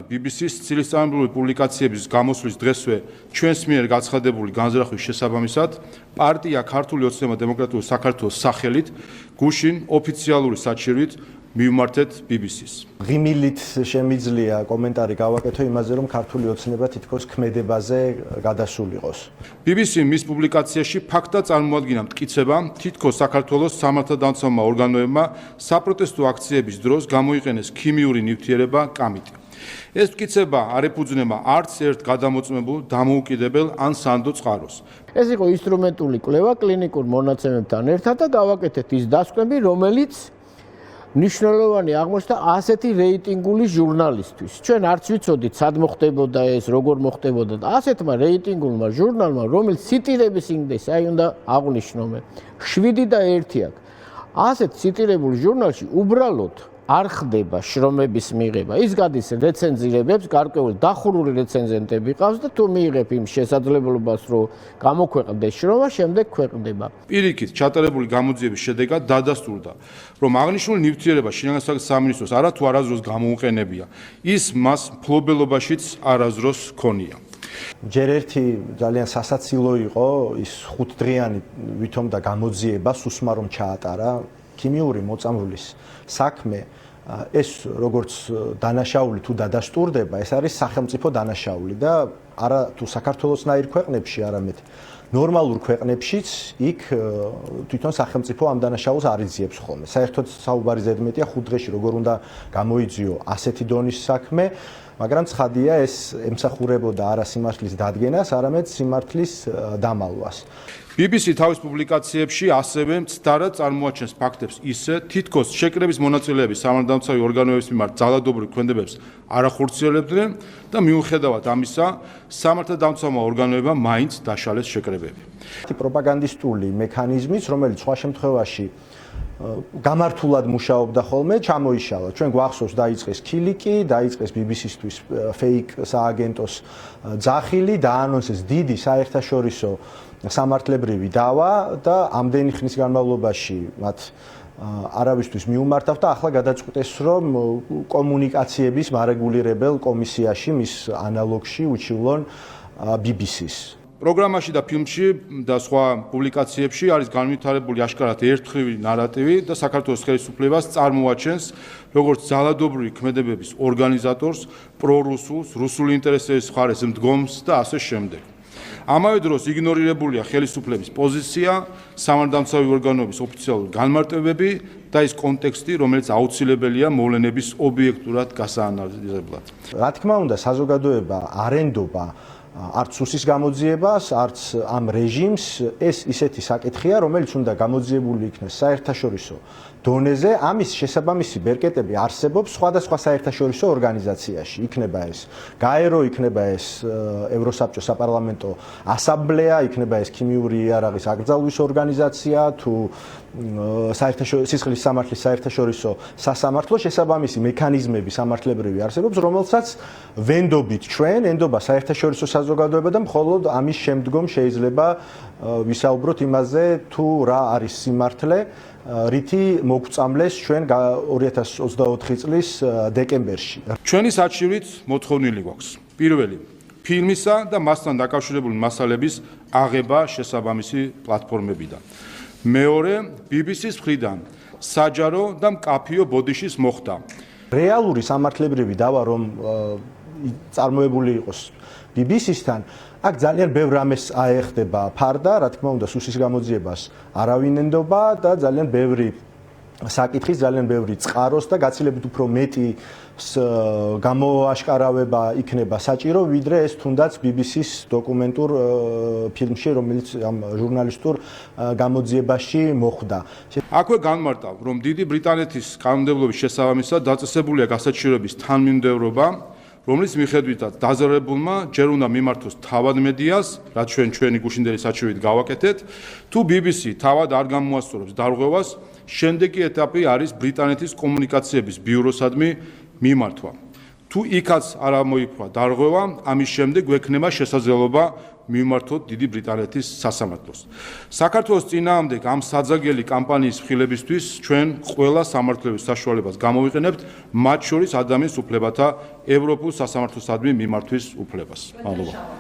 BBC-ს ცილისწამებული პუბლიკაციების გამოსვლის დღესვე ჩვენს მიერ გაცხადებული განზრახვის შესაბამისად პარტია ქართული ოცნება დემოკრატიული საქართველოს სახელით გუშინ ოფიციალური საჩივრით მივმართეთ BBC-ს. ღიმილით შემიძლია კომენტარი გავაკეთო იმაზე, რომ ქართული ოცნება თითქოს ქმედებაზე გადასულიყოს. BBC მის პუბლიკაციაში ფაქტად წარმოადგინა მტკიცება, თითქოს საქართველოს სამართალდამცავმა ორგანოებმა საპროტესტო აქციების დროს გამოიყენეს ქიმიური ნივთიერება კამიტი. ეს მტკიცება არ ეფუძნება არც ერთ გადამოწმებულ, დამოუკიდებელ ან სანდო წყაროს. ეს იყო ინსტრუმენტული კვლევა კლინიკურ მონაცემებთან ერთად და გავაკეთეთ ის დასკვნები, რომელიც მნიშვნელოვანი აღმოჩნდა ასეთი რეიტინგული ჟურნალისტვის. ჩვენ არც ვიცოდით, სად მოხდებოდა ეს, როგორ მოხდებოდა და ასეთმა რეიტინგულმა ჟურნალმა, რომელიც ციტირების ინდექსი, აი უნდა აღვნიშნო მე, 7.1 აქვს. ასეთ ციტირებულ ჟურნალში უბრალოდ არ ხდება შრომების მიღება. ის გადის რეცენზირებებს, გარკვეული დახურული რეცენზენტები ყავს და თუ მიიღებ იმ შესაძლებლობას, რომ გამოქვეყნდეს შრომა, შემდეგ ქვეყნდება. პირიქით, ჩატარებული გამოძიების შედეგად დადასტურდა, რომ აღნიშნული ნივთიერება შინაგანსაკუთრების სამინისტროს არა თუ არასდროს გამოუყენებია. ის მას მფლობელობაშიც არასდროს ჰქონია. ჯერ ერთი ძალიან სასაცილო იყო ის 5 დღიანი ვითომ და გამოძიება სუსმა რომ ჩაატარა ქიმიური მოწამვლის საქმე. ეს როგორც დანაშაული თუ დადასტურდება, ეს არის სახელმწიფო დანაშაული და არა თუ საქართველოსნაირ ქვეყნებში, არამედ ნორმალურ ქვეყნებშიც იქ თვითონ სახელმწიფო ამ დანაშაულს არ იძიებს ხოლმე. საერთოდ საუბარი ზედმეტია 5 დღეში როგორ უნდა გამოიძიო ასეთი დონის საქმე, მაგრამ ცხადია ეს ემსახურებოდა არა სიმართლის დადგენას, არამედ სიმართლის დამალვას. BBC თავის პუბლიკაციებში ასევე მცდარად წარმოაჩენს ფაქტებს ისე, თითქოს შეკრების მონაწილეები სამართალდამცავი ორგანოების მიმართ ძალადობრივ ქმედებებს არ ახორციელებდნენ და მიუხედავად ამისა, სამართალდამცავმა ორგანოებმა მაინც დაშალეს შეკრებები. პროპაგანდისტული მექანიზმიც, რომელიც სხვა შემთხვევაში გამართულად მუშაობდა ხოლმე, ჩამოიშალა. ჩვენ გვახსოვს დაიწყეს ქილიკი, დაიწყეს BBC-სთვის ფეიქ სააგენტოს ძახილი, დაანონსეს დიდი საერთაშორისო სამართლებრივი დავა და ამდენი ხნის განმავლობაში მათ არავისთვის მიუმართავთ და ახლა გადაწყვეტეს, რომ კომუნიკაციების მარეგულირებელ კომისიაში მის ანალოგში უჩივლონ BBC-ს. პროგრამაში და ფილმში და სხვა პუბლიკაციებში არის განვითარებული აშკარად ერთმხრივი ნარატივი და საქართველოს ხელისუფლებას წარმოაჩენს როგორც ძალადობრივი ქმედებების ორგანიზატორს, პრორუსულს, რუსული ინტერესების მხარეს მდგომს და ასე შემდეგ. ამავე დროს იგნორირებულია ხელისუფლების პოზიცია, სამართალდამცავი ორგანოების ოფიციალური განმარტებები და ის კონტექსტი, რომელიც აუცილებელია მოვლენების ობიექტურად გასაანალიზებლად. რა თქმა უნდა, საზოგადოება არ ენდობა არც სუსის გამოძიებას, არც ამ რეჟიმს, ეს ისეთი საკითხია, რომელიც უნდა გამოძიებული იქნეს საერთაშორისო დონეზე. ამის შესაბამისი ბერკეტები არსებობს სხვადასხვა საერთაშორისო ორგანიზაციაში. იქნება ეს გაერო, იქნება ეს ევროსაბჭოს საპარლამენტო ასამბლეა, იქნება ეს ქიმიური იარაღის აკრძალვის ორგანიზაცია, თუ სისხლის სამართლის საერთაშორისო სასამართლო, შესაბამისი მექანიზმები სამართლებრივი არსებობს, რომელსაც ვენდობით ჩვენ, ენდობა საერთაშორისო საზოგადოება და მხოლოდ ამის შემდგომ შეიძლება ვისაუბროთ იმაზე, თუ რა არის სიმართლე, რითი მოგწამლეს ჩვენ 2024 წლის დეკემბერში. ჩვენი საჩივრით მოთხოვნილი გვაქვს. პირველი, ფილმისა და მასთან დაკავშირებული მასალების აღება შესაბამისი პლატფორმებიდან. მეორე, BBC-ს მხრიდან საჯარო და მკაფიო ბოდიშის მოხდა. რეალური სამართლებრივი დავა რომ წარმოებული იყოს BBC-სთან, აქ ძალიან ბევრ რამეს აეხდება ფარდა, რა თქმა უნდა, სუსის გამოძიებას არავინ ენდობა და ძალიან ბევრი საკითხის, ძალიან ბევრი წყაროს და გაცილებით უფრო მეტი გამოაშკარავება იქნება საჭირო, ვიდრე ეს თუნდაც BBC-ს დოკუმენტურ ფილმში, რომელიც ამ ჟურნალისტურ გამოძიებაში მოხვდა. აქვე განმარტავ, რომ დიდი ბრიტანეთის კანონმდებლობის შესაბამისად დაწესებულია გასაჩივრების თანმიმდევრობა, რომლის მიხედვითაც დაზარალებულმა ჯერ უნდა მიმართოს თავად მედიას, რაც ჩვენი გუშინდელი საჩივრით გავაკეთეთ, თუ BBC თავად არ გამოასწორებს დარღვევას, შემდეგი ეტაპი არის ბრიტანეთის კომუნიკაციების ბიუროსადმი მიმართვა. თუ იქაც არ მოიფრა დარღვევა, ამის შემდეგ გვექნება შესაძლებლობა მივმართოთ დიდი ბრიტანეთის სასამართლოს. საქართველოს წინააღმდეგ ამ საძაგელი კამპანიის მხილებისთვის ჩვენ ყველა სამართლებრივ საშუალებას გამოვიყენებთ, მათ შორის ადამიანის უფლებათა ევროპულ სასამართლოსადმი მიმართვის უფლებას. მადლობა.